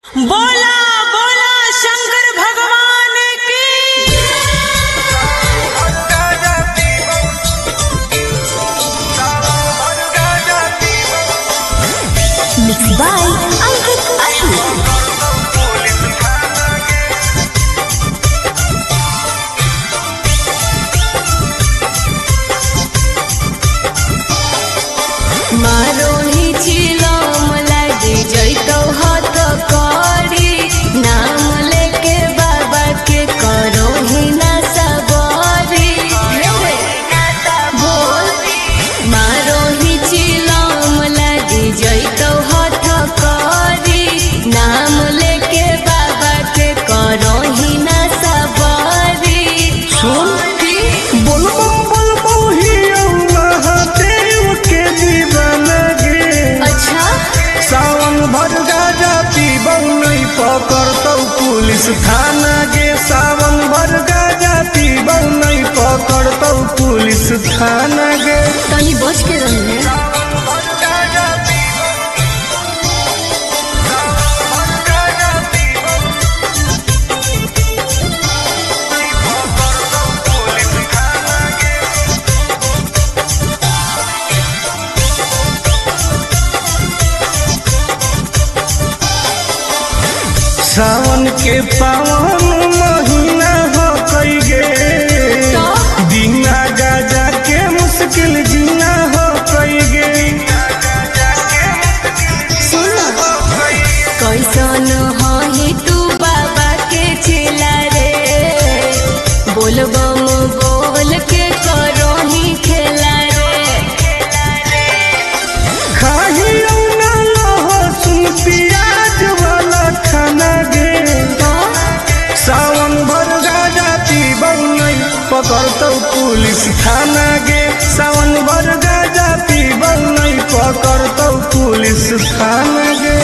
बोला बोला शंकर भगवान की। Mix by Ankit Ashok. मारो ही चिलम लागे जैतो हाथ करी, नाम लेके बाबा के करो ही ना सबरी। बोल मारो ही चिलम लागे जैतो हाथ करी, नाम लेके बाबा के करो ही ना सबरी। सुन बोल महादेव के दीवाना गे। अच्छा सावन भर गाजा पीबौ नहीं पकड़तौ पुलिस थाना गे। सावन भर गाजा पीबौ नहीं पकड़तौ पुलिस थाना गे। तनी बच के रहिए। सावन के पावन महीना हो कई गे, बिना गाजा के मुश्किल जीना हो कई गे। कैसन हही तू बाबा के चेला रे, बोलबम बोल के करो ही खेला रे। खाही रौना लहसुन प्याज वाला खाना गे। सावन भर गाजा पीबौ नहीं पकड़तौ पुलिस थाना गे। सावन भर गाजा पीबौ नहीं पकड़तौ पुलिस थाना गे।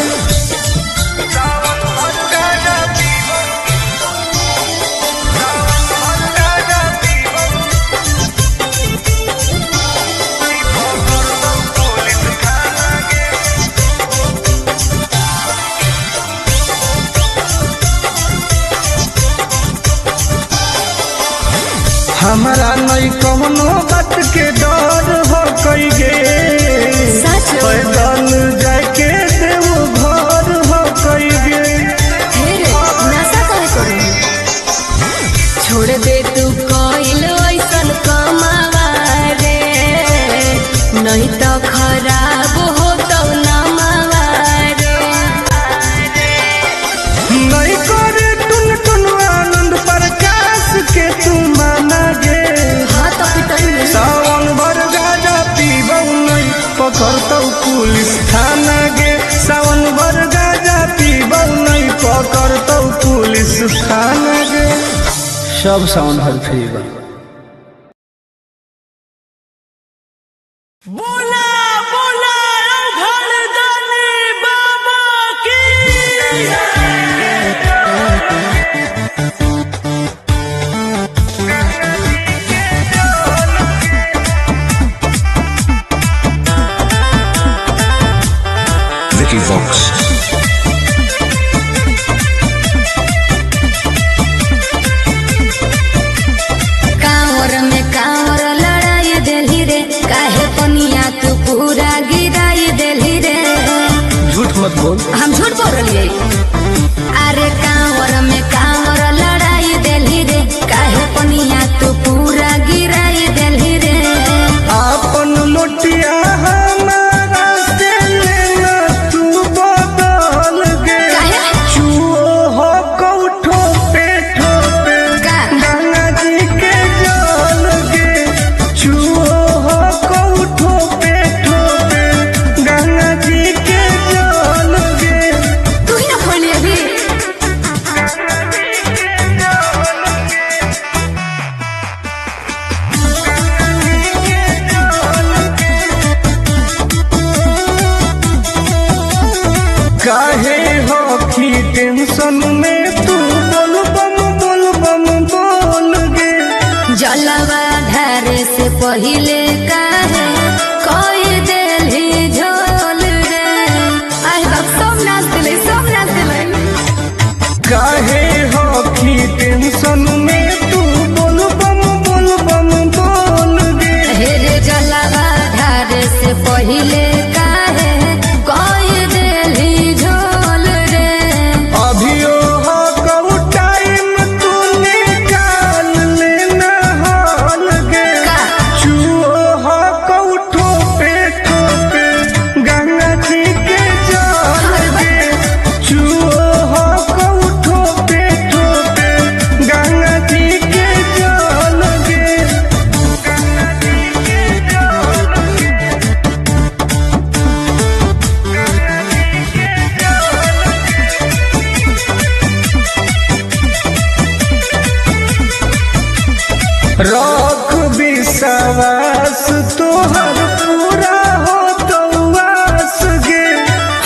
हमारा नहीं कौनो बात के डर हो कई गे। सच पैदल जाके देव घर हो कई गे। नशा करे करू, छोड़ दे तू कोइल ऐसन कमावा रे, नहीं तो खराब हो तो नमावा रे। नहीं करे टुन टुन आनंद प्रकाश के तू माना गे। हाँ तो पिटई सावन भर गाजा पीबौ नहीं पकड़तौ पुलिस थाना गे। सावन भर गाजा पीबौ नहीं पकड़तौ पुलिस थाना गे। सब सावन भर फ्री बा। बोला बोला घरदानी बाबा की। Vicky Vox. कांवर में कांवर लड़ाई देली रे, काहे पनिया तू पूरा गिराई देली रे। झूठ मत बोल। हम झूठ बोल रही। अरे कांवर में कांवर लड़ाई देली रे, काहे पनिया तू पूरा गिराई देली रे। आपन लोटिया हमारा से लेना तू बदल गे। काहे? चुओ हो कौठो पे ठोपे का? गंगा जी के जल गे। चुओ हो कौठो पे ठोपे गंगा जी के जल गे। तू ही ना खोली अभी। काहे हो की टेंशन में तू बोल बम बोल गे। जलवा धारे से पहिले काहे कोई देली झोल रे। आई बाप सब नाच दिले रख विश्वास तोहर पूरा हो तो आस गे।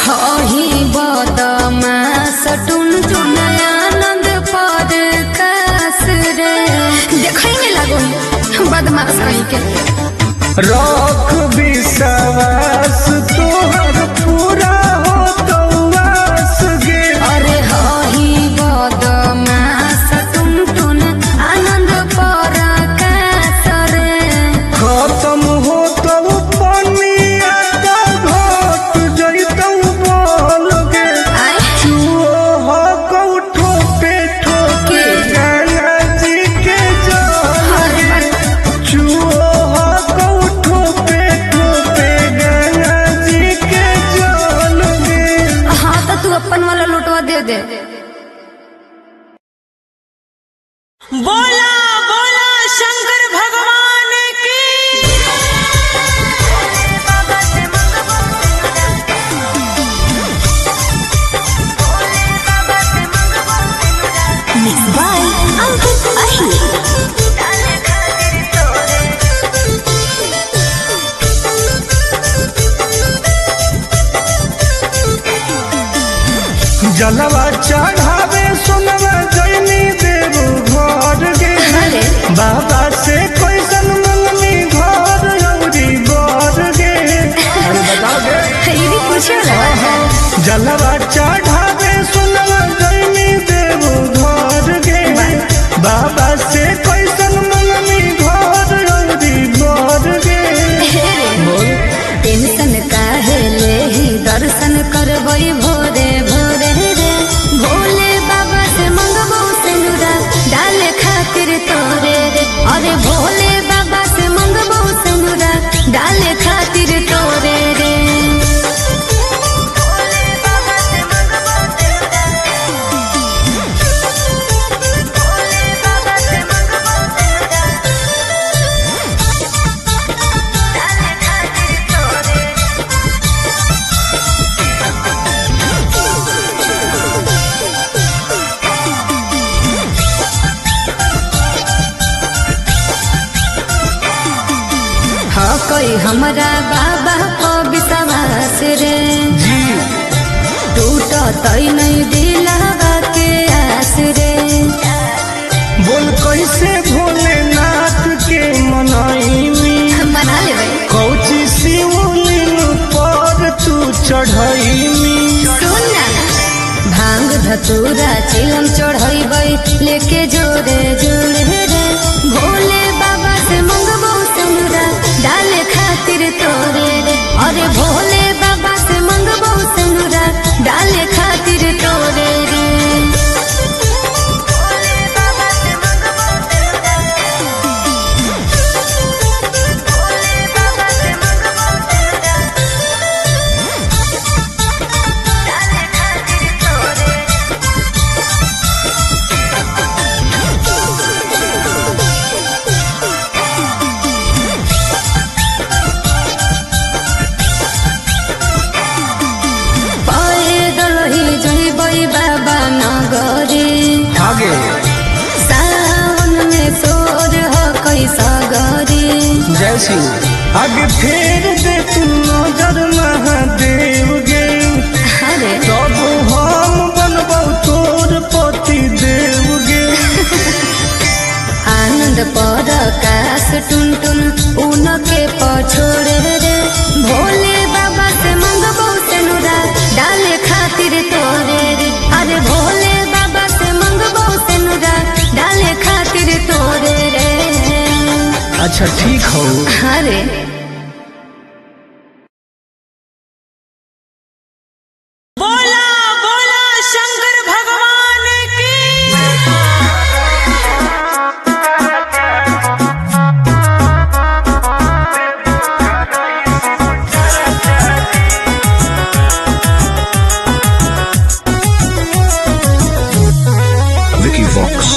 हही बदमाश टुन टुन आनंद पर कास रे। देखेंगे लागो बदमाश कहीं के। रख विश्वास तोहर पूरा हो तो आस गे। अरे हही बदमाश टुन टुन आनंद पर कास रे। खत्म हो तो पनिया तो घट जइतौ बोल गे। आय चुओ हो कौठो पे ठोके गंगा जी के जल गे। चुओ हो कौठो पे ठोके गंगा जी के जल गे। हाँ तो तू अपन वाला लुटवा दे दे। बोला बोला शंकर भगवान की। Mixed by Ankit Ahir. जलवा चढ़ावे सुनवा जैनी देव घर गे। अरे बाबा से कैसन मंगनी घर औरी बर गे। अरे बताओ गे। ये भी पूछे रहा। जलवा चढ़ावे सुनवा जैनी देव घर गे। बाबा से कैसन मंगनी घर औरी बर गे। टेंशन काहे ले ही दर्शन करबई भोरे भोरे रे। भोले बाबा से मंगबो सिंदूरा डाले खातिर तोरे रे। अरे भोले बाबा से मंगबो सिंदूरा डाले खातिर तोरे रे। हाँ कोई हमारा बाबा को विश्वास रे। जी टूट तई नहीं दिलावा के आस रे। बोल कैसे भोलेनाथ के मनाईनी। मना ले भाई। कौची शिवलिंग पर तू चढ़ैनी। सुन ना भांग धतूरा चिलम चढ़ैबै लेके जोरे जोरे रे। भोले बाबा से मंगबो सिंदूरा डाले खातिर तोरे रे। अरे भोले बाबा से मंगबो सिंदूरा डाले खातिर तोरे रे। पैदल ही जइबै बाबा नगरी। आगे सावन में सोर हो कैसा गरी। जय शिव। आगे फेर दे तू नजर महादेव गे। अरे तब हम बनबौ तोर पति देव गे। आनंद पर काश टुन टुन उनके पछोड़े रे। भोले बाबा से मंगबो सिंदूरा डाले खातिर तोरे रे। अरे भोले बाबा से मंगबो सिंदूरा डाले खातिर तोरे रे। अच्छा ठीक हो। अरे बोला बोला शंकर भगवान की। Vicky Vox.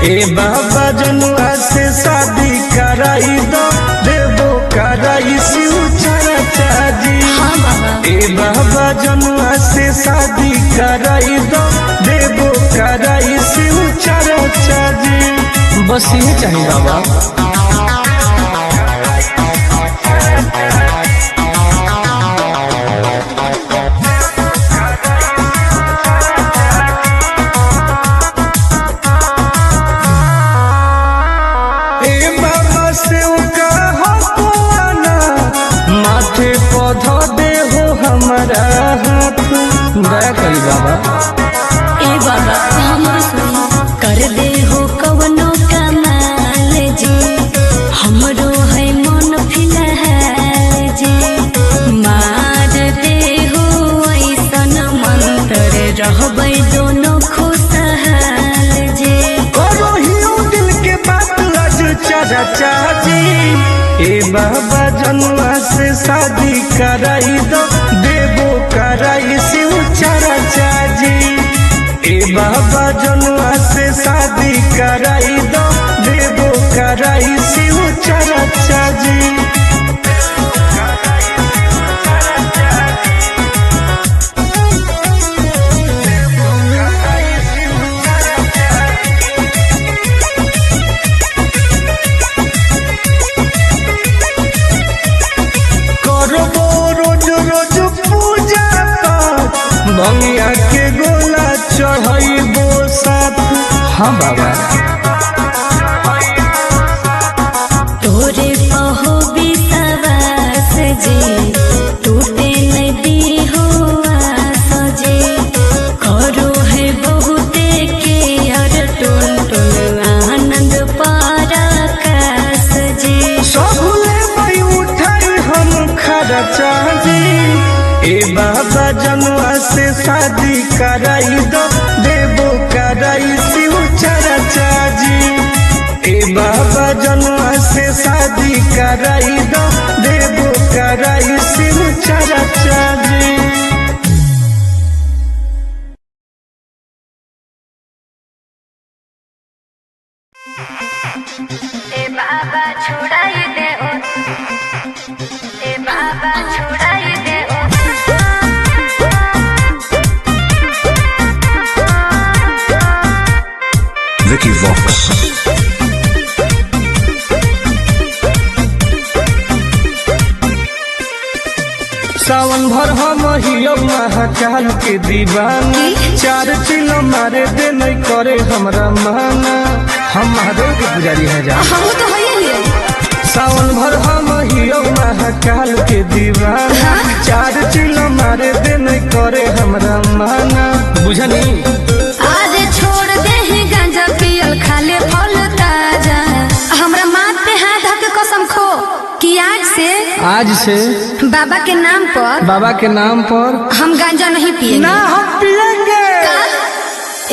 ए बाबा जनुआ से शादी कराई दो देवो कराई शिव चर्चा जी। ए बाबा जनुआ से शादी कराई दो देवो कराई शिव चर्चा जी। बस ये चाहिए बाबा। माथे पौधा दे हो हमारा हाथ दया करी बाबा। ए बाबा हमर सुनी कर दे हो कवनो कमाल जी हमरो है मन फिलहाल जी मार दे हो ऐसन मंत्र रहबै दोनों खुशहाल जी। करो हियो दिल के बात आज चर्चा जी। ए बाबा जनुआ से शादी कराई दो देवो कराई शिव चर्चा जी। ए बाबा जनुआ से शादी कराई दो देवो कराई शिव चर्चा जी। भंगिया के गोला चढ़ाइबो साथ। हाँ बाबा तोरे पहो विश्वास जी टूटे नदी हो आस जी करो है बहुते के हर टोल टोल आनंद पराकाश जी। सबले मई उठाई हम खर्चा जी। ए बाबा जनुआ से शादी कराई दो देवो कराई शिव चर्चा जी। ए बाबा जनुआ से शादी कराई दो देवो कराई शिव चर्चा जी। ए बाबा छुड़ाई दे ओ ए बाबा छुड़ाई दे ओ Vicky Vox. सावन भर हम हियो महाकाल के दीवानी 4 चिलो मारे दे नहीं करे हमरा माना। हम महादेव के पुजारी हैं जा। हम तो होइए सावन भर हम हियो महाकाल के दीवाना 4 चिलो मारे दे नहीं करे हमरा माना। बुझनी आज छोड़ दे ही गांजा पियल खाले फल ताजा हमरा माथ पे हाथ धके कसम खो कि आज से बाबा के नाम पर हम गांजा नहीं पिएंगे। ना हम पिएंगे।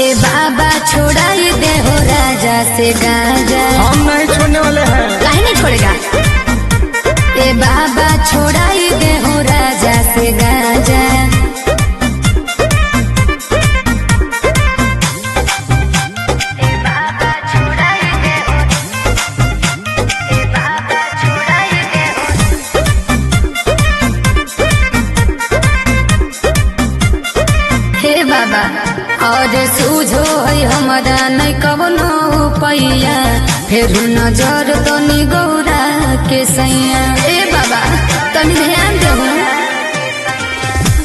ए बाबा छोड़ाई दे हो राजा से गांजा। हम नहीं छोड़ने वाले हैं। काहे नहीं छोड़ेगा। ए बाबा छोड़ाई दे हो राजा से गांजा। बाबा और सूझो है हमारा नहीं कवनो पैया फिर नजर तनी गौरा के सैया। ए बाबा तनी ध्यान दो।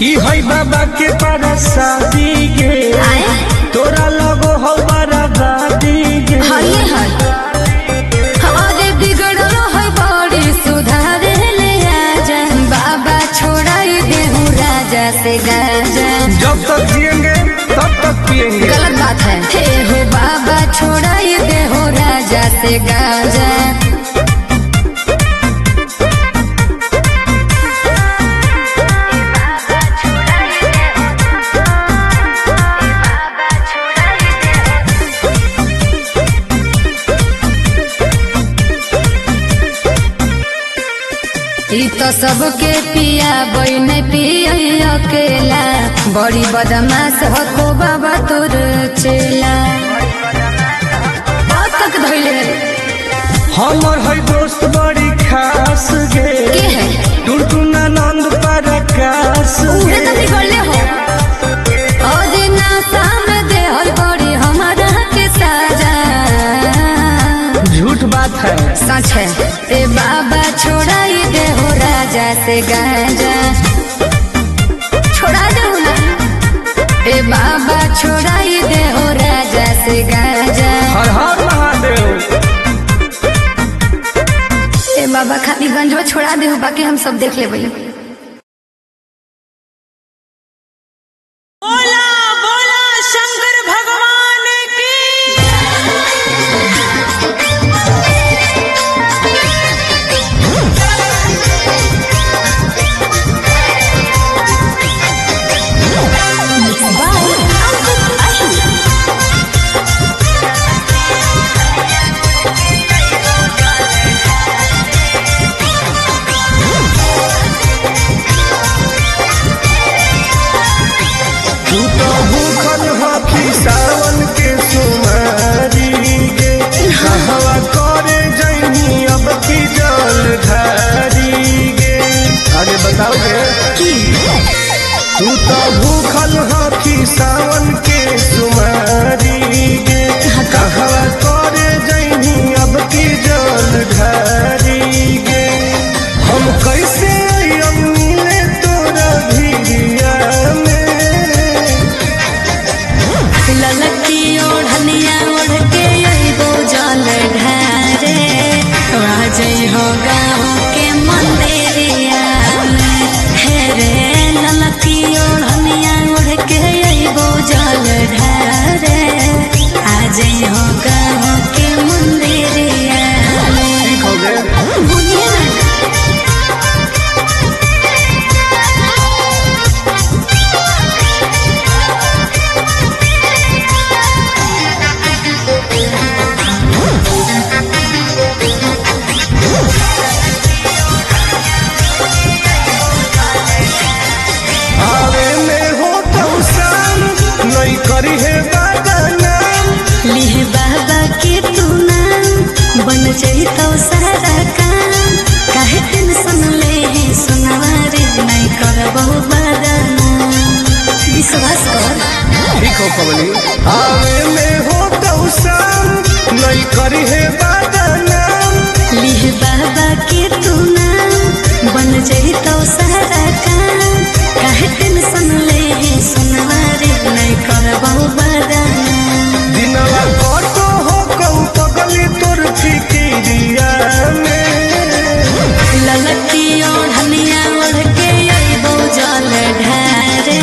ई है बाबा के पारा शादी गे तोरा लगो हो बराबादी गे। हाय हाय अरे बिगड़ो है बड़ी सुधार ले आजा बाबा छोड़ाई दे हूँ राजा से गाजा। जब तक जिएंगे तब तक पिएंगे। गलत बात है। हे हो बाबा छोड़ाई दे हो राजा से गाजा। ई तो सबके पिया बई नहीं पिया अकेला बड़ी बदमाश हो बाबा तोर चेला। हमर है दोस्त बड़ी खास गे के है टुनटुनानंद प्रकाश उहे तो बिगड़ले हो आज ना सामने दे हर बड़ी हमारा के साजा झूठ बात है सच है ए बाबा छोड़ाई दे हो राजा से गांजा छोड़ा दे ना ए बाबा छोड़ाई दे हो राजा से गांजा हर हर महादेव ए बाबा खाली गंजवा छोड़ा दे हो बाकी हम सब देख ले भाई बोला बोला शंकर भगवान की तू तो भूखल हकी सावन के सुमारी गे कहवा करे जैनी अब की जल धारी गे आगे बताओ गे तू तो भूखल हकी सावन के सुमारी गे कहवा करे जैनी अब की जल धारी गे हम कैसे अब मिले तोरा भिड़िया ललकी ओढ़निया ओढ़ के अइबो जल ढारे राजई हो गाँव के मंदिरिया में हे रे ललकी ओढ़निया ओढ़ के अइबो जल ढारे आजई हो गाँव के मंदिरिया में ठीक हो गए बुझिए ना आवे में हो तो शाम नहीं करी है बदनाम लिहे बाबा के तू नाम बन जाई तो सारा काम काहे टेंशन ले है सुनवारे नहीं करबो बदनाम विश्वास कर ठीक हो कबली आवे में हो तो शाम नहीं करी है बदनाम लिहे बाबा के तू नाम बन जाई तो सारा काम काहे टेंशन ले है सुनवारे नहीं करबो बदनाम दिनवा कटो हो कहू पगली तोर फिकिरिया में ललकी ओढ़निया ओढ़ के अइबो जल ढारे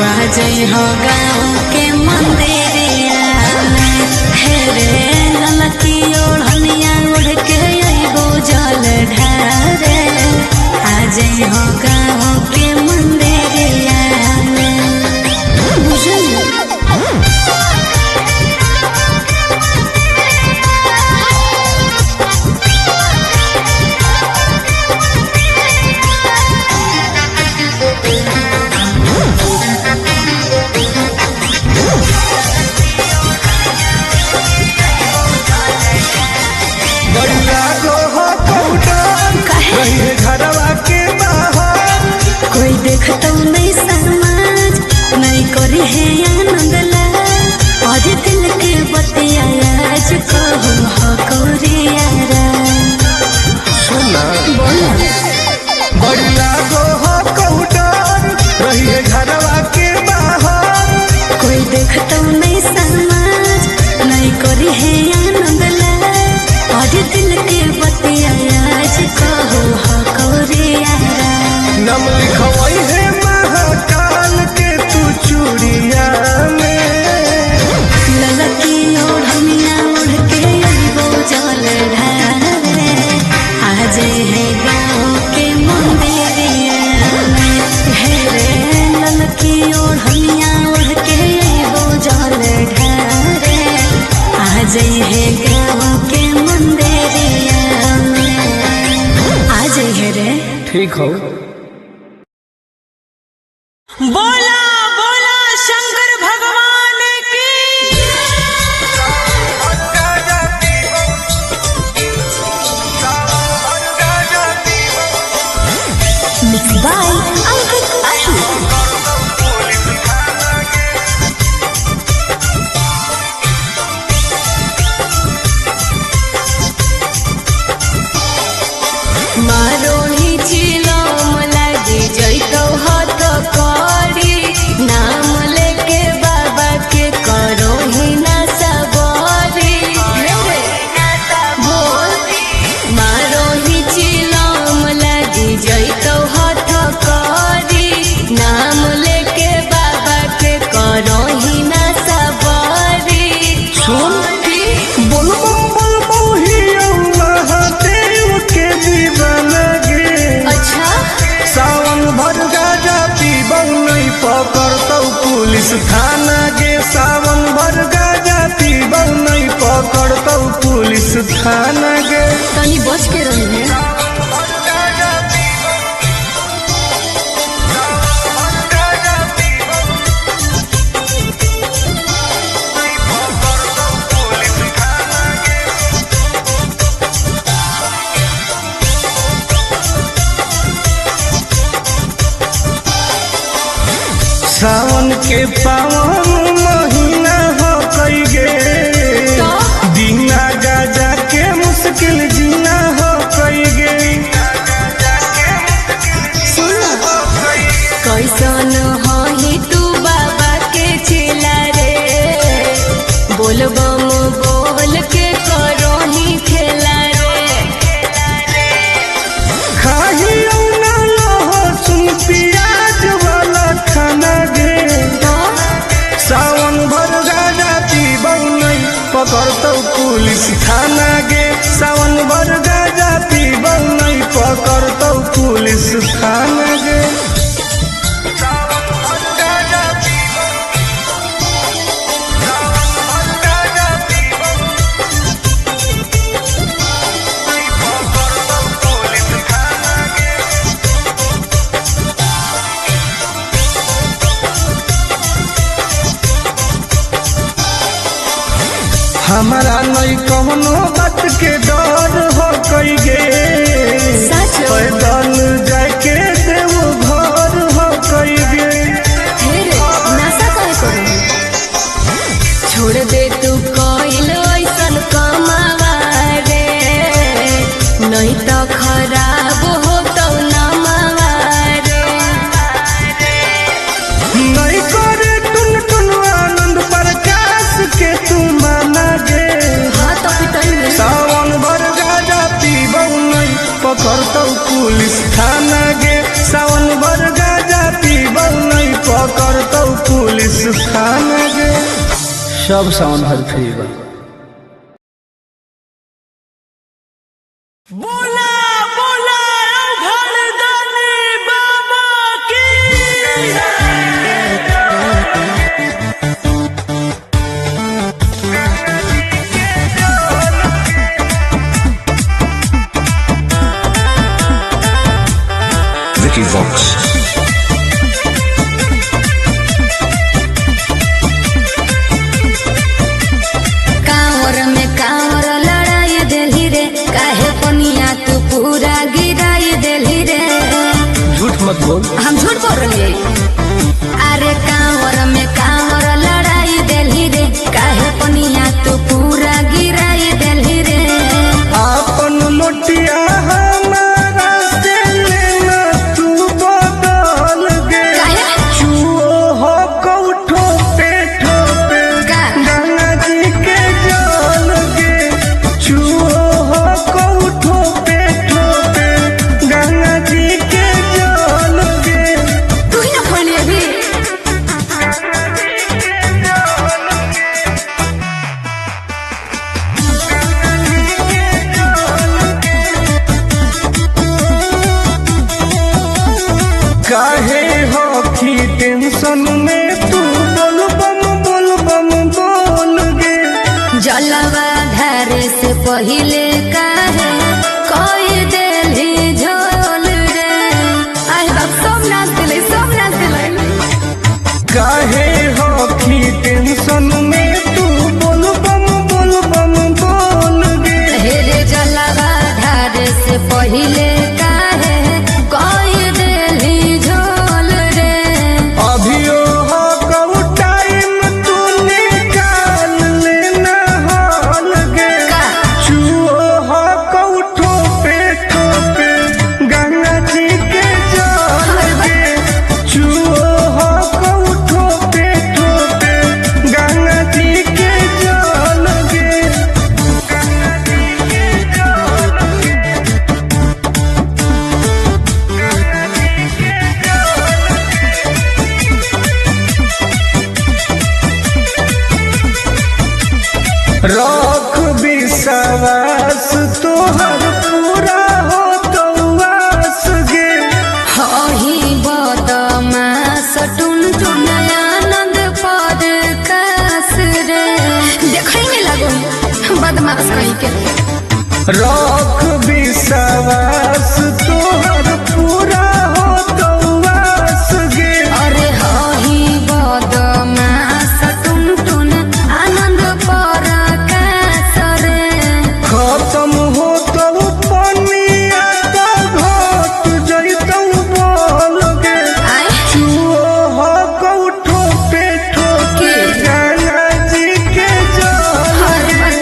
राजई हो गाँव के मंदिरिया में हे रे ललकी ओढ़निया ओढ़ के अइबो जल ढारे आजई हो गाँव के मंदिरिया में बुझलिए बढ़िया गो हो कौटान रही है घरवा के बाहर कोई देखता नहीं समाज नहीं करी है आनंद लाल आज दिल के बतिया आज कहूँ हो कोरियारा सुना बोला बढ़िया गो हो कौटान रही है घरवा के बाहर कोई देखता नहीं समाज नहीं करी है आनंद लाल आज दिल के बतिया आज कहूँ हो कोरियारा नम लिखवई है महाकाल के तू चूड़िया में ललकी ओढ़निया ओढ़ के अइबो जल ढारे आज है गाँव के मंदिरिया में हे रे ललकी ओढ़निया ओढ़ के अइबो जल ढारे आज है गाँव के मंदिरिया में आज है रे ठीक हो बोला बोला शंकर भगवान की बोल ही महादेव के दीवाना गे। अच्छा सावन भर गाजा पीबौ नहीं पकड़तौ पुलिस थाना गे। सावन भर गाजा पीबौ नहीं पकड़तौ पुलिस थाना गे। तनी बच के रही है। सावन के पावन महीना हो कई गे। दीना गाजा के मुश्किल जीना हो कई गे। कैसन ही तू बाबा के चेला रे। बोल बम बोल के करो ही खेला रे। खाही ना लहसुन प्याज वाला खाना गे। सावन भर गाजा पीबौ नहीं पकड़तौ पुलिस थाना गे। सावन भर गाजा पीबौ नहीं पकड़तौ पुलिस थाना गे। हमारा नहीं कौनो बात के डर हो कई गे। सच पैदल जाके देव घर हो कई गे। फिर नशा काय करो। छोड़ दे तू कोइल ऐसन कमावा रे। नहीं तो खराब हो तो नमावा रे। नहीं करे टुन टुन आनंद प्रकाश के तू माना गे। हाँ तो पिटाई में सावन भर गाजा पीबौ नहीं पकड़तौ पुलिस थाना गे। सावन भर गाजा पीबौ नहीं पकड़तौ पुलिस थाना गे। सब सावन भर फ्री बा। बोला बोला घरदानी बाबा की। Vicky Vox. कांवर में कांवर लड़ाई देली रे। काहे पनिया तू पूरा गिराई देली रे। झूठ मत बोल। हम झूठ बोल रहे। अरे कांवर में कांवर लड़ाई देली रे। काहे पनिया तू पूरा गिराई देली रे। आपन लोटिया हमारा से लेना तू बदल गे। काहे? छुओ हो कौठो पे ठोपे का? गंगा जी के जल गे। छुओ हो कौठो पे ठोपे गंगा जी के जल गे। तू ही ना खोली अभी। काहे हो की टेंशन में तू बोल बम बोल गे। जलवा धारे से पहिले काहे कोई देली झोल रे। आए बाप सब नाच दिले सब नाच दिले। काहे हो की टेंशन में तू बोल बम बोल गे। हेरे जलवा धारे से पहिले काहे कोई देली झोल रे। अभियो हो कऊ टाइम तू निकाल लेना हॉल गे। का? छुओ हो कऊ ठोपे ठोपे गंगा जी के जल गे। छुओ हो कऊ ठोपे ठोपे गंगा जी के जल गे। रख विश्वास तोहर पूरा हो तो आस गे हही बदमाश टुनटुन आनंद पर कास रे देखै में लगो बदमाश कहीं के रख विश्वास तोहर पूरा हो तो आस गे अरे हही बदमाश टुनटुन आनंद पर कास रे खत्म हो तो पनिया तो घट जैतौ बोल गे आय चुओ हो कौठो पे ठोके गंगा जी के जल गे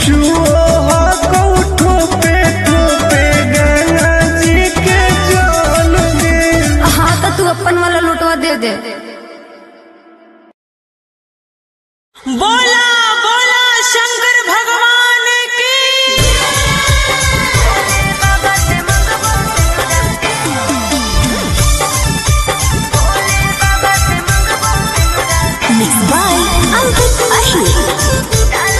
चुओ हो कौठो पे ठोके गंगा जी के जल गे हाँ तो तू अपन वाला लुटवा दे दे बोला बोला शंकर भगवान की Mixed by Ankit Ahir.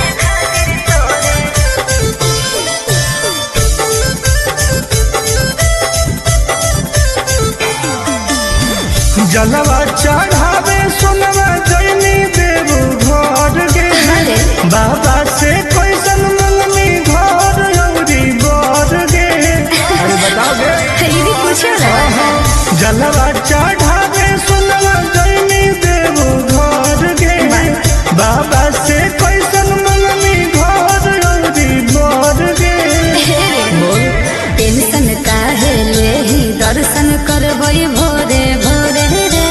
जलवा चढ़ावे सोनवा जैनी देव घर गे अरे बाबा से कैसन मंगनी घर औरी बर गे अरे बताओ गे ये भी पूछे ना जलवा चढ़ावे सोनवा जैनी देव घर गे बाबा से कैसन मंगनी घर औरी बर गे टेंशन काहे लेही दर्शन करबै भोरे भोरे रे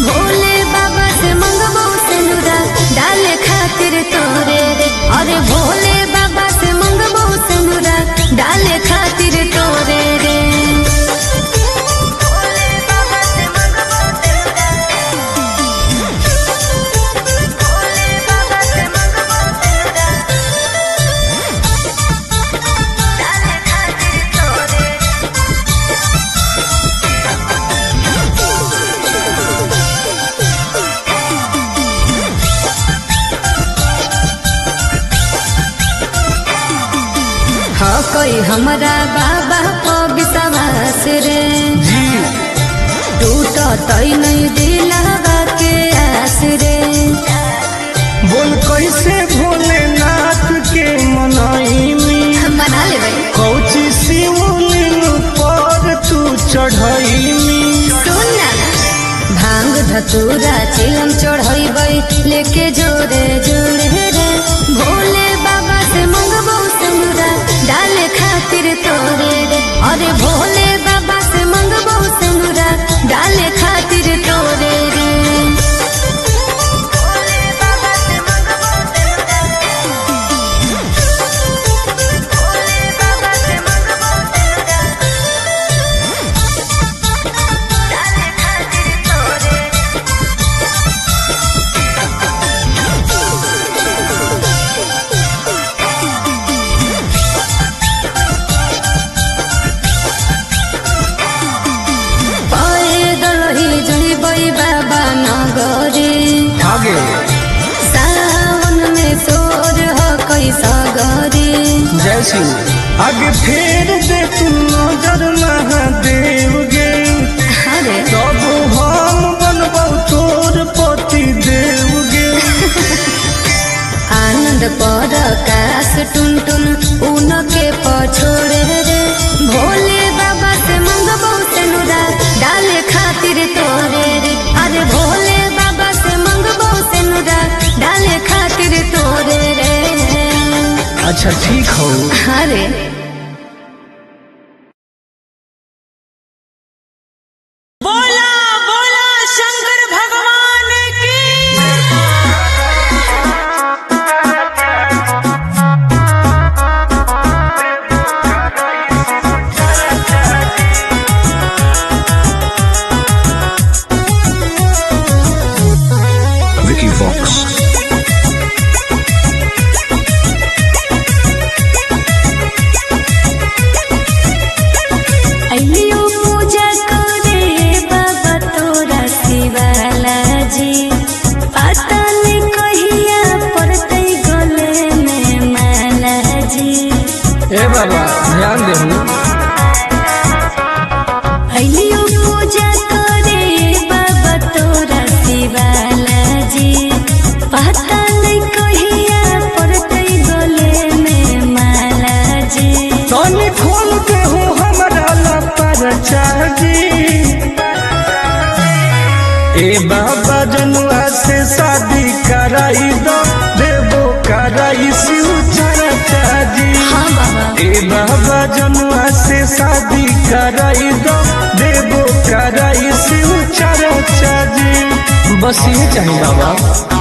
भोले बाबा से मंगबो सिनुरा डाले खातिर तोरे रे अरे भोले बाबा से मंगबो सिनुरा डाले खातिर तोरे रे हाँ कोई हमरा बाबा को विश्वास रे जी टूट नहीं दिलावा के आस रे बोल कैसे भोलेनाथ के मनाई हम बना लेबै कौची शिवलिंग पर तू चढ़ैनी सुन ना भांग धतूरा चिलम चढ़ैबै लेके जोरे जोरे रे भोले बाबा से मंगबो सिनुरा डाले खातिर तोरे रे अरे भोले बाबा से मंगबो सिनुरा डाले खातिर तोरे रे पैदल ही जइबै बाबा नगरी आगे सावन में सोर हो कैसा गरी जय सिंह आगे फेर दे तू नजर महादेव गे अरे तब हम बनबौ तोर पति देव गे आनंद पर काश टुनटुन उनके पछोड़े रे भोले बाबा से मंगबो सिनुरा डाले खातिर तोरे रे अरे भोले बाबा से मंगबो सिनुरा डाले खातिर तोरे रे अच्छा ठीक हो अरे बोला बोला शंकर भगवान की Vicky Vox. बाबा ध्यान देहु। अलियो पूजा करे बाबा तोरा शिवाला जी, पता नहीं कहिया पड़तै गले में माला जी। तनी खोल देहु हमरा ला परचा जी। ए बाबा जनुआ से शादी कराई दो, देवो कराई शिव चर्चा जी। हाँ बाबा। ए बाबा जनुआ से शादी कराई दो, देवो कराई शिव चर्चा जी। बस ये चाहिए बाबा।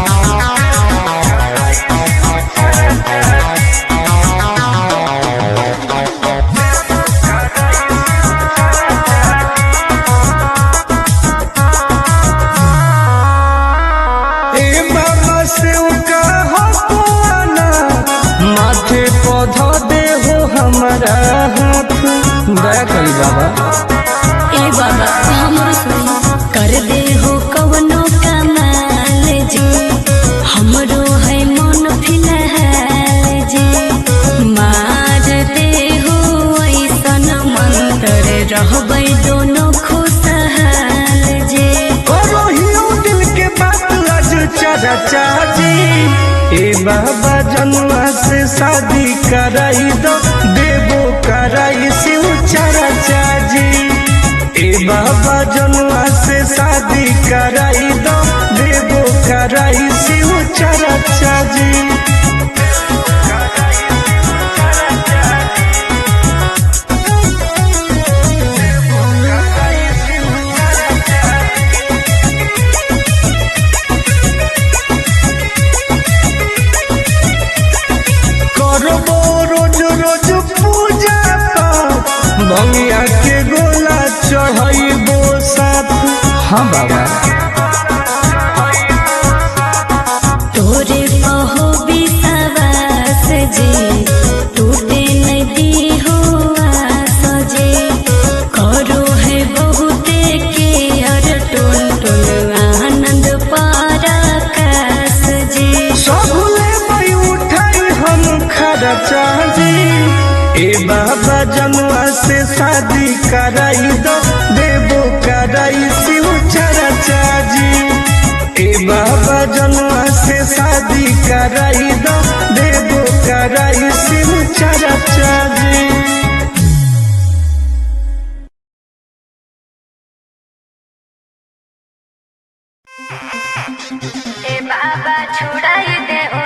हमारा हाथ दया करी बाबा। ए बाबा हमरो सुनी कर दे हो कवनो कमाल जी, हमरो है मन फिलहाल जी। मार दे हो ऐसन मंत्र रहबै दोनों खुशहाल जी। करो हियो दिल के बात आज चर्चा जी। ए बाबा जनुआ से शादी कराई दो, देवो कराई शिव चर्चा जी। ए बाबा जनुआ से शादी कराई दो, देवो कराई शिव चर्चा जी। भंगिया के गोला चढ़ाइबो साथ। हाँ बाबा। तोरे कहो विश्वास जी, टूटे नहीं दी हो आस जी। करो है बहुते के अर टुन टुन आनंद पराकाश जी। सबले बई उठाई हम खर्चा जी। ए बाबा जनुआ से शादी कराई दो, देवो कराई शिव चर्चा जी। ए बाबा जनुआ से शादी कराई दो, देवो कराई शिव चर्चा जी। ए बाबा छुड़ाई दे ओ,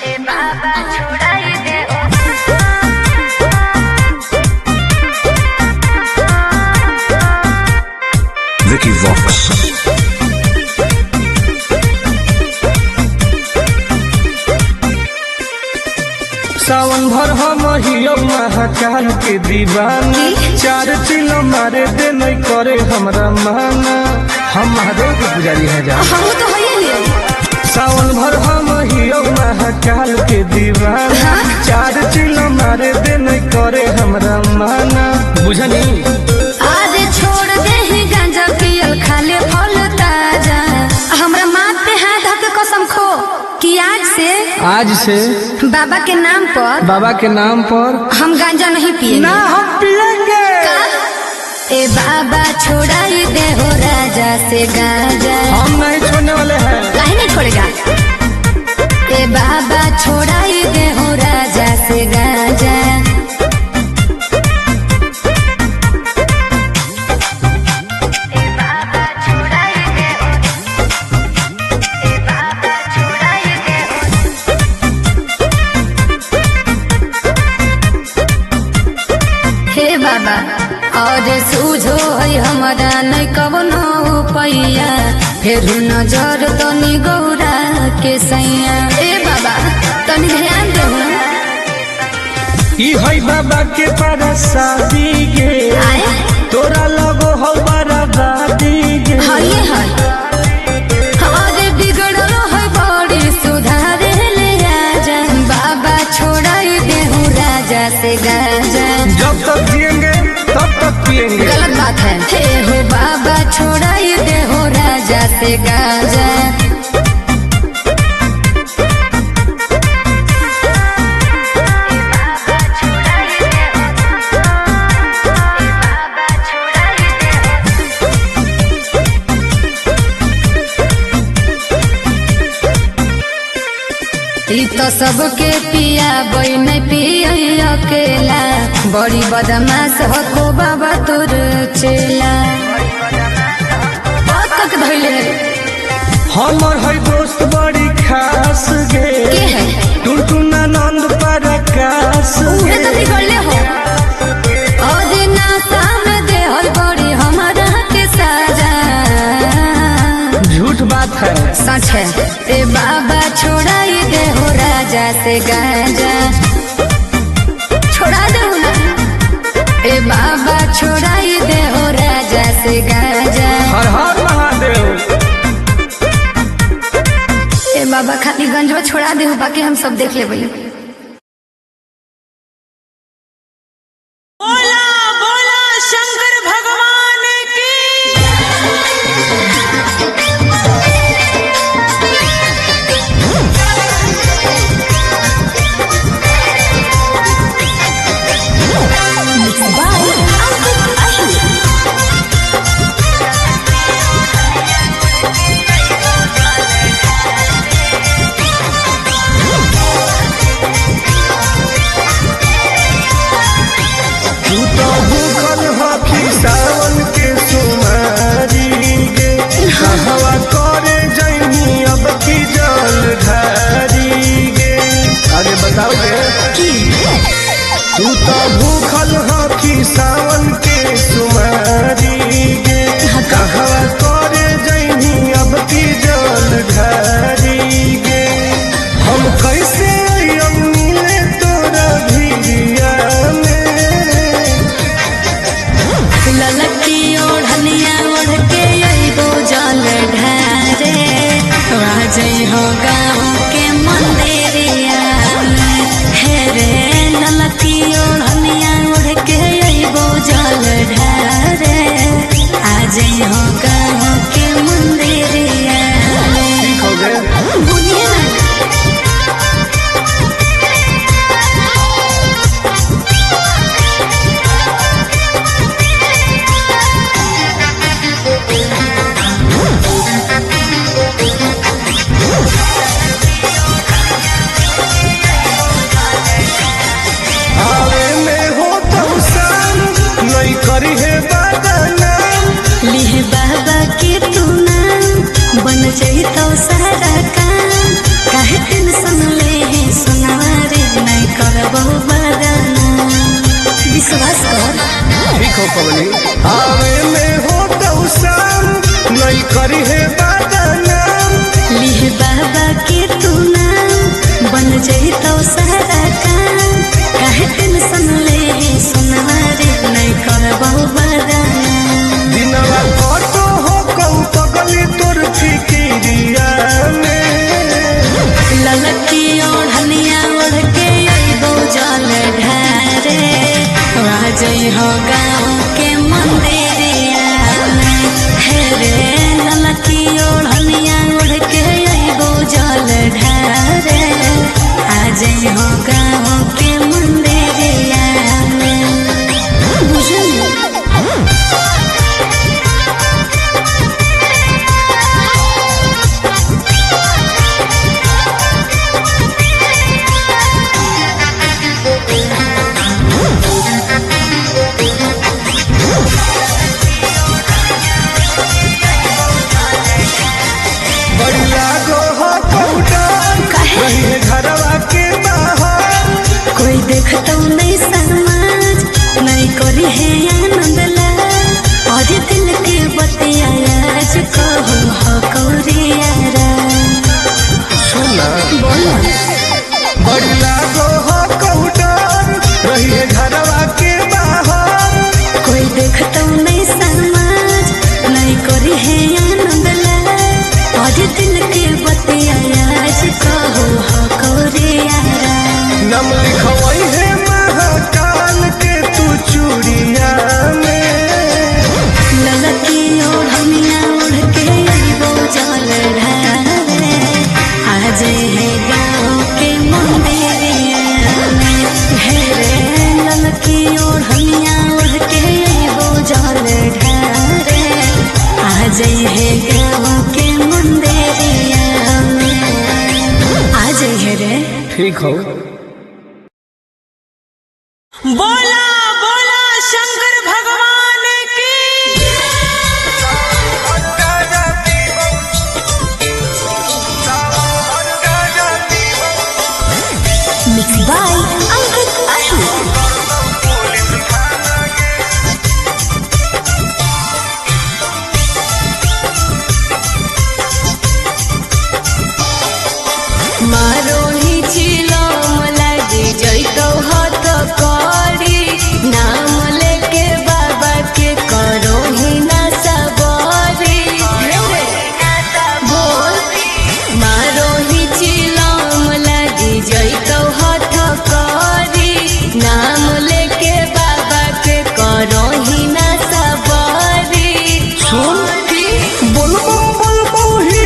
ए बाबा छुड़ाई दे ओ। Vicky Vox. सावन भर हम हियो महाकाल के दीवाना। चार चिलो मारे दे नहीं करे हमरा माना। हम महादेव के पुजारी है जा। हम तो होइए सावन भर हम हियो महाकाल के दीवाना। चार चिलो मारे दे नहीं करे हमरा माना। बुझनी आज छोड़ दे ही गांजा पियल, खाले फल ताजा। हमरा माथ पे हाथ धके कसम खो कि आज से बाबा के नाम पर हम गांजा नहीं पिएंगे। ना हम पिएंगे। ए बाबा छोड़ाई दे हो राजा से गांजा। हम नहीं छोड़ने वाले हैं। काहे नहीं छोड़ेगा? ए बाबा छोड़ाई दे हो राजा से गांजा। बाबा और सूझो है हमारा नहीं कवनो पैया, फिर नजर तनी गौरा के सैया। ए बाबा तनी ध्यान दो। ई है बाबा के परसादी गे, तोरा लगो हो बराबादी गे। हाय हाय अरे बिगड़ल है बड़ी सुधारे ले आजा। बाबा छोड़ाई दे हूँ राजा से गाजा। जब तक जिएंगे तब तक पिएंगे। गलत बात है। हे हो बाबा छोड़ाई दे हो राजा से गाजा। तो सबके पिया बई नहीं पिया अकेला, बड़ी बदमाश हो को बाबा तोर चेला। तक धैले हमर है दोस्त बड़ी खास गे, टुनटुना नंद प्रकाश उहे तो बिगड़ले हो। आज नासा में दे हल बड़ी हमारा के साजा। झूठ बात है सच है। ए बाबा छोड़ाई दे हो राजा से गांजा, छोड़ा दे ना। ए बाबा छोड़ाई दे हो राजा से गांजा। हर हर महादेव। ए बाबा खाली गंजवा छोड़ा दे हो, बाकी हम सब देख ले भाई। बोला बोला शंकर भगवान की। Mixed by Ankit Ahir. तू तो भूखल हकी सावन के सुमारी गे, कहवा करे जैनी अब की जल ढारी गे। अरे बताओ गे, तू तो भूखल हकी सावन के सुमारी गे, कहवा करे जैनी अब की जल ढारी गे। हम कैसे अइयम मिले तोरा भिरिया में। ललकी ओढ़निया ओढ़ के अइबो जल ढारे, राजई हो गाँव के मंदिरिया में। हे रे ललकी ओढ़निया ओढ़ के अइबो जल ढारे, आजई हो गाँव के मंदिरिया में। ठीक हो गए। बोलिए ना। आवे में हो तो शाम, नहीं करी है बदनाम। लिहे बाबा के तू नाम, बन जाई तो सारा काम। काहे टेंशन ले है सुनारे, नहीं करबो बदनाम। विश्वास कर। ठीक हो पवनी। आवे में हो तो शाम, नहीं करी है बदनाम। लिहे बाबा के तू नाम, बन जाई तो सारा काम। काहे टेंशन ले है सुनारे, नहीं करबो बदनाम। दिनवा कतो हो कऊ पगली तोर फिकिरिया में। ललकी ओढ़निया ओढ़ के अइबो जल ढारे, राजई हो गाँव के मंदिरिया में। हे रे ललकी ओढ़निया ओढ़ के अइबो जल ढारे, आजई हो गाँव के मंदिरिया में। बुझल बड़ी लागो हो पौडर, रही घरवा के बाहर। कोई देखतो नहीं समाज, नहीं करी है आनंद लाल। और दिल के बतिया आज कहो हो कौरियारा। सुना बोलो बड़ी लागो हो पौडर, रही घरवा के बाहर। कोई देखतो नहीं समाज, नहीं करी है आनंद लाल। और दिल के बतिया आज कहो हो कौरियारा। नम लिखवई है महाकाल के तू चूड़िया में। ललकी ओढ़निया ओढ़ के अइबो जल ढारे, आज है गाँव के मंदिरिया में। हे रे ललकी ओढ़निया ओढ़ के अइबो जल ढारे, आज है गाँव के मंदिरिया में। आज है रे। ठीक हो। बोला बोला शंकर भगवान की। Mixed by Ankit Ahi. मारो ही चिलम लगे जैतो हत करी नाम लेके बाबा के करो ही ना सबरी बोल मारो ही चिलम लगे जैतो हत करी नाम लेके बाबा के करो ही ना सबरी सुन बोल ही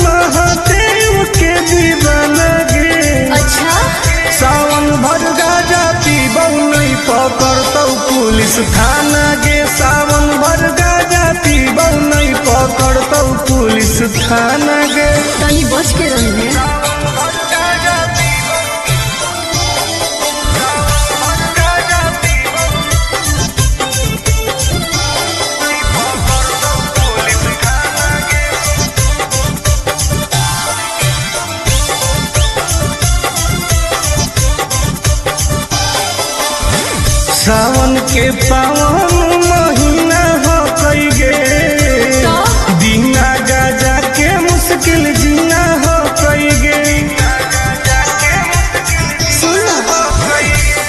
महादेव के दीवाना गे। अच्छा सावन भर गाजा पीबौ नहीं पकड़तौ पुलिस थाना गे। सावन भर गाजा पीबौ नहीं पकड़तौ पुलिस थाना गे। तनी बच के रही सावन के पावन महीना हो कई गे बिना गाजा के मुश्किल जीना हो कई गे।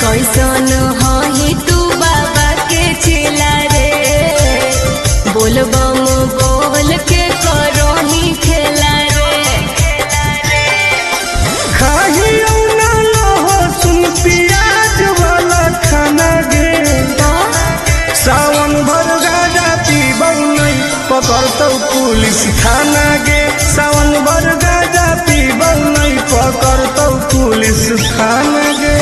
कैसन हही तू बाबा के चेला रे बोलबम बोल के करो ही खेला रे खाही ना लहो सुन प्याज वाला खाना गे। सावन भर गाजा पीबौ नहीं पकड़तौ पुलिस थाना गे। सावन भर गाजा पीबौ नहीं पकड़तौ पुलिस थाना गे।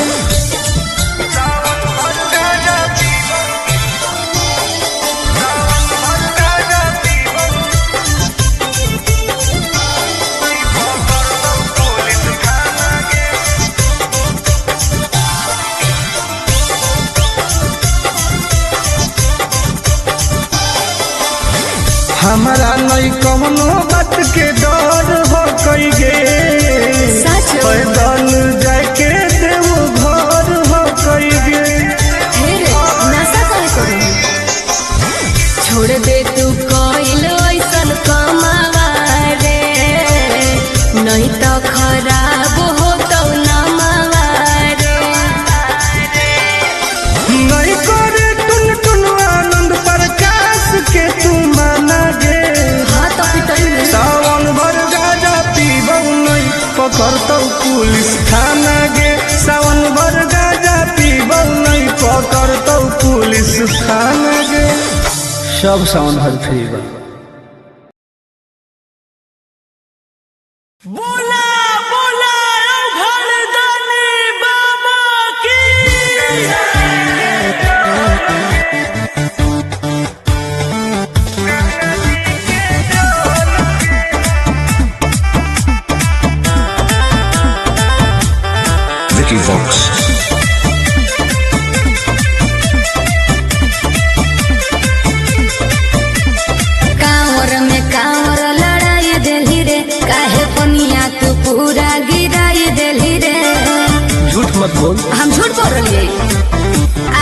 हमारा नहीं कवनो बात के डर हो कई गे सच पैदल जाके देव घर हो कई गे। हेरे नशा कर करो छोड़ दे तू कोइल ऐसन कमावा रे नहीं तो खराब हो तो नमावा रे नहीं करे टुन टुन आनंद प्रकाश के तू माना गे। हाँ तो पिटल में सावन भर गाजा पीबौ नहीं पकड़तौ पुलिस थाना गे। सावन भर गाजा पीबौ नहीं पकड़तौ पुलिस थाना गे। सब सावन भर फ्री बा। बोला बोला घरदानी बाबा की। Vicky Vox. कांवर में कांवर लड़ाई देली रे काहे पनिया तू पूरा गिराई देली रे झूठ मत बोल। हम झूठ बोल रही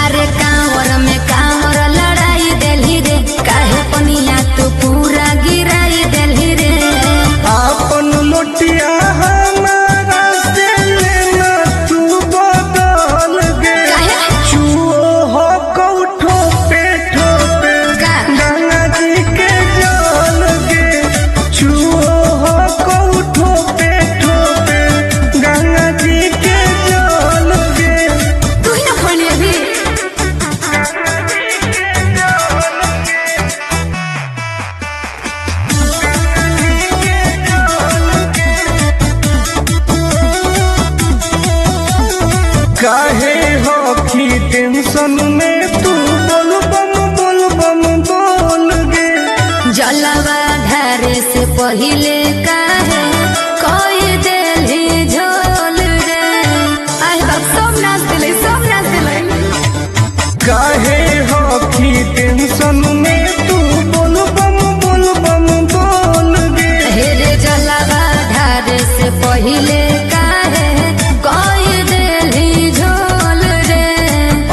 अरे कांवर में कांवर लड़ाई देली रे काहे पनिया तू पूरा गिराई देली रे आपन लोटिया हमारा से लेना तू बदल गे। काहे? चुओ हो कौठो पे ठोपे का? गंगा जी के जल गे। चुओ हो कौठो पे ठोपे गंगा जी के जल गे। तू ही ना खोली अभी काहे हो की टेंशन में तू बोल बम बोल गे। जलवा धारे से पहिले काहे कोई देली झोल रे पहिले काहे कोई देली झोल रे।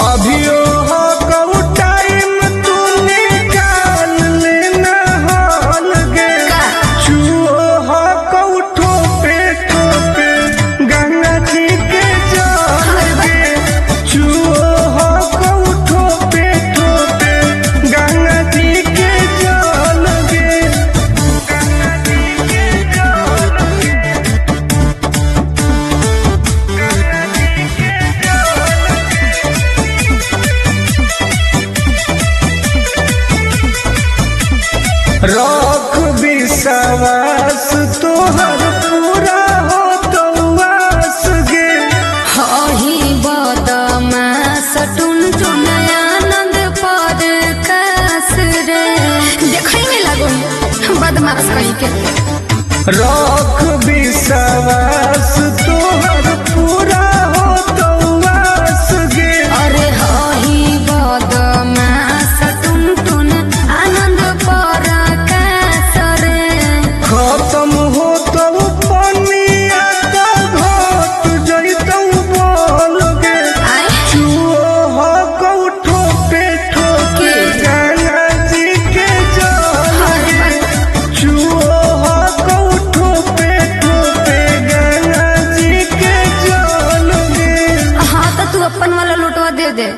अभियो हो कऊ टाइम तू निकाल लेना हाल गे। चुओ हो कऊ ठोपे ठोपे गंगा जी के जल गे। चुओ हो कऊ ठोपे ठोपे गंगा जी के जल गे। गंगा जी के जल गे। गंगा जी के रख विश्वास तोहर पूरा हो तो वास गे। हही बदमाश टुन टुन आनंद पर कास रे। देखै में लागो बदमाश कहीं के। रख विश्वास तोहर पूरा हो तो वास गे। अरे हही बदमाश टुन टुन आनंद पर कास रे। खत्म हो तो पनिया का घट जैतौ बोल गे। आय चुओ हो कऊ ठोपे ठोपे गंगा जी के जल गे। चुओ हो कऊ ठोपे ठोपे गंगा जी के जल गे। हाँ तो तू अपन वाला लुटवा दे दे।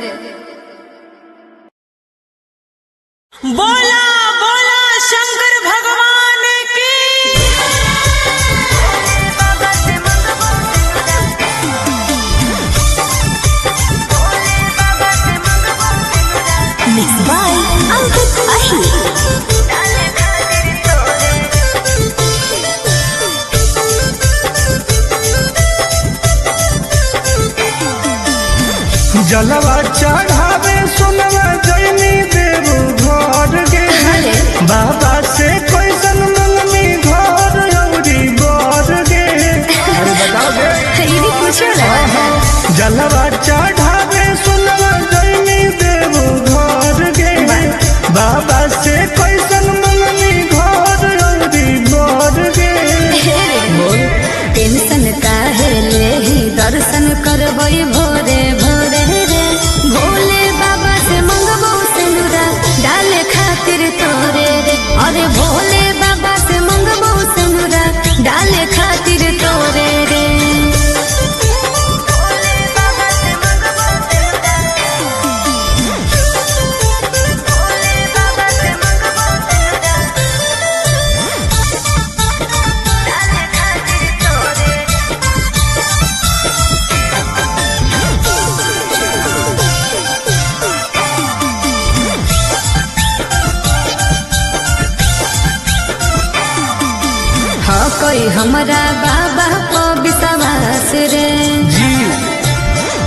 बोला बोला शंकर भगवान की। Mixed by Ankit Ahir. जलवा चढ़ावे सोनवा जैनी देव घर गे। अरे बाबा से कैसन मंगनी घर औरी बर गे। अरे बताओ गे। ये भी पूछो लगा है। जलवा चढ़ावे सोनवा जैनी देव घर गे। बाबा से कैसन मंगनी घर औरी बर गे। टेंशन काहे लेही दर्शन करबई भोरे भोरे रे। भोले बाबा से मंगबो सिंदूरा डाले खातिर तोरे रे। अरे भोले बाबा से मंगबो सिंदूरा डाले खातिर तोरे रे। हाँ कोई हमरा बाबा को विश्वास रे। जी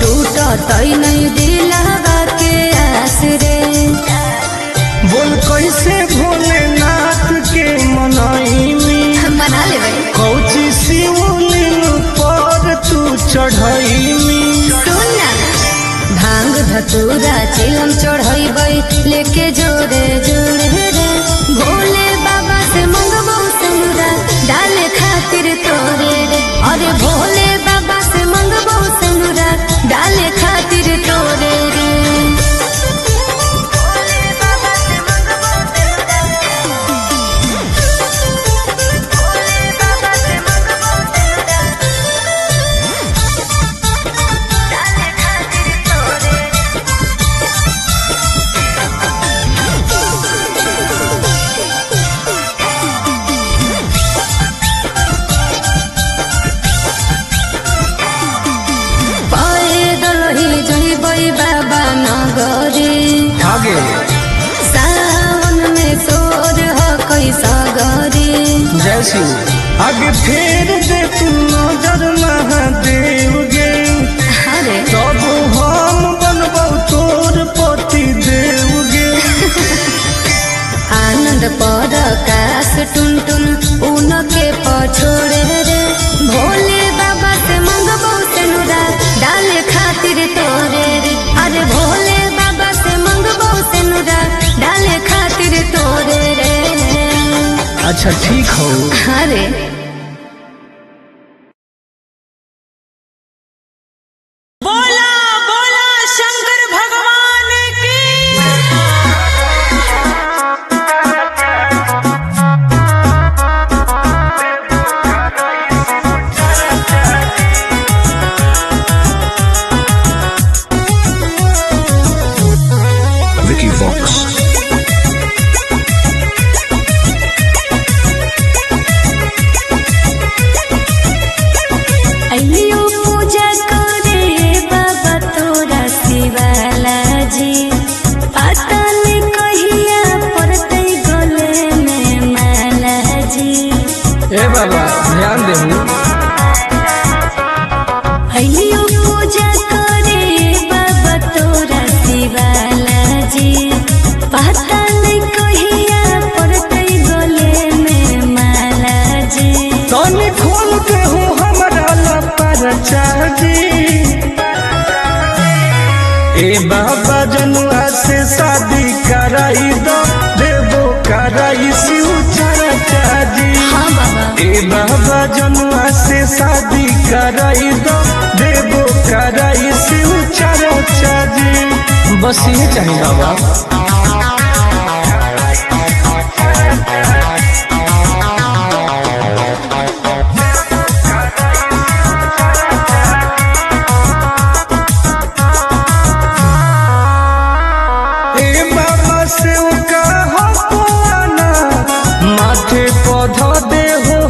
टूटत नहीं दिलवा के आस रे। बोल कैसे भोलेनाथ के मनाईनी। मना ले भाई। कौची शिवलिंग पर तू चढ़ैनी। सुन ना भांग धतूरा चिलम चढ़ैबै लेके जोरे जोरे रे। भोले बाबा से मंगबो सिंदूरा डाले खातिर तोरे रे। अरे भोले बाबा से मंगबो सिंदूरा डाले खातिर तोरे रे। आगे सावन में सोर हो कोई सागरी। जय शिव आगे फेर दे तू नजर महादेव गे। अरे तब हम बनबौ तोर पति देव गे। आनंद पर काश टुन टुन उनके पछोड़े रे। भोले बाबा से मंगबो सिंदूरा डाले खातिर तोरे रे। अरे भोले बाबा से मंगबो सिंदूरा डाले खातिर तोरे रे। अच्छा ठीक हो। अरे ए बाबा जनुआ से शादी कराई दो देवो कराई शिव चर्चा जी। हाँ बाबा। ए बाबा जनुआ से शादी कराई दो देवो कराई शिव चर्चा जी। बस ये चाहिए बाबा।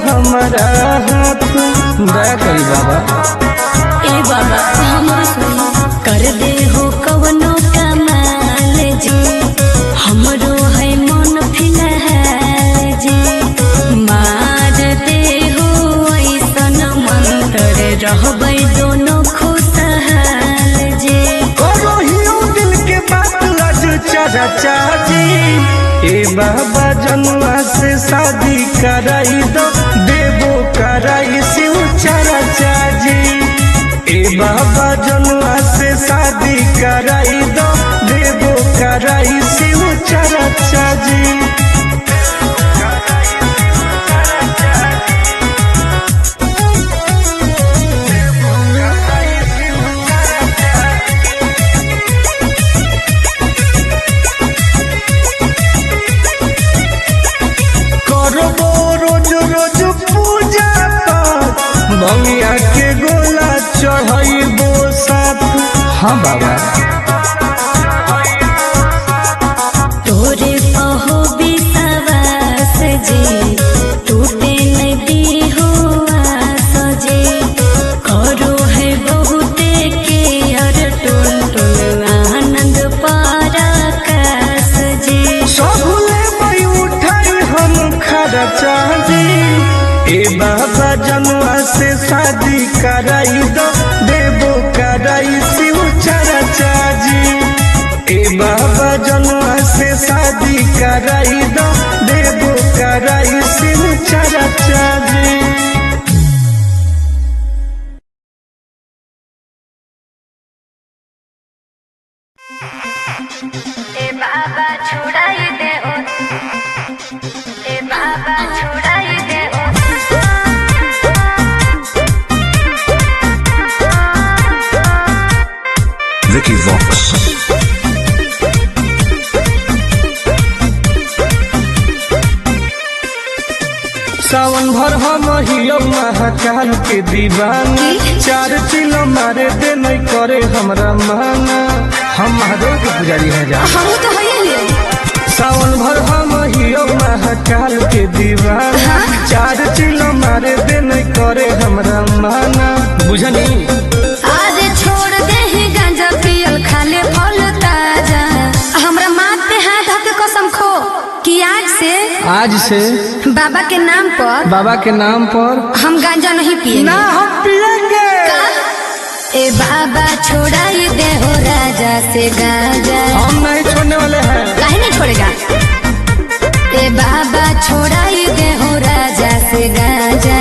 हमारा हाथ दया करी बाबा। ए बाबा हमरो सुनी कर दे हो कवनो कमाल जी, हमरो है मन फिलहाल जी। मार दे हो ऐसन मंत्र रहबै दोनों खुशहाल जी। करो हियो दिल के बात लज चर्चा जी। ए बाबा जनुआ से शादी कराई दो देवो कराई शिव चर्चा जी। ए बाबा जनुआ से शादी कराई दो देवो कराई शिव चर्चा जी। बंगिया के गोला चढ़ाइबो साथ। हाँ बाबा। तोरे पहो विश्वास जी, टूटे नहीं हो आस जी। करो है बहुते के अर टुन टुन आनंद पराकाश जी। सबले मई उठाई हम खर्चा जी। ए बाबा जनुआ से शादी कराई दो देवो कराई शिव चर्चा जी। ए बाबा जनुआ से शादी कराई दो देवो कराई शिव चर्चा जी। ए बाबा छुड़ाई दे ओ, ए बाबा छुड़ाई दे ओ। Vicky Vox. सावन भर हम हियो महाकाल के दीवाना। चार चिलो मारे दे नहीं करे हमरा माना। हम महादेव के पुजारी हैं जा। हम तो है ही। सावन भर हम हियो महाकाल के दीवाना। चार चिलो मारे दे नहीं करे हमरा माना। बुझनी आज छोड़ दे ही गांजा पियल खाले फल ताजा। हमरा माथ पे हाथ धके कसम खो कि आज से बाबा के नाम पर हम गांजा नहीं पिएंगे। ना हम पिएंगे। ए बाबा छोड़ाई दे हो राजा से गांजा। हम नहीं छोड़ने वाले हैं। काहे नहीं छोड़ेगा। ए बाबा छोड़ाई दे हो राजा से गांजा।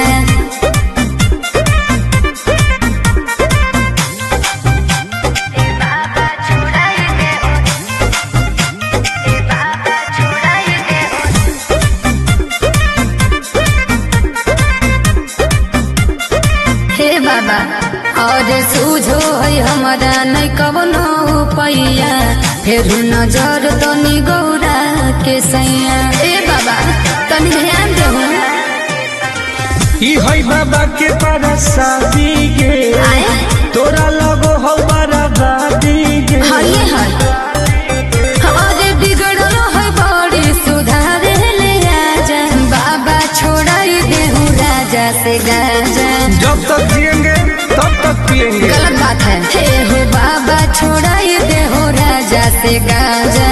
और सूझो है हमारा नहीं कवनो पैया, फिर नजर तनी गौरा के सैया। ए बाबा तनी ध्यान देहु। ई है बाबा के परसादी गे, तोरा लगो हो बराबादी गे। हइए है अरे बिगड़ल है बड़ी सुधार ले आजा। बाबा छोड़ाई देहु राजा से गाजा। जब तक जिएंगे तब तक पिएंगे। गलत बात है। हे हो बाबा छोड़ाई दे हो राजा से गाजा।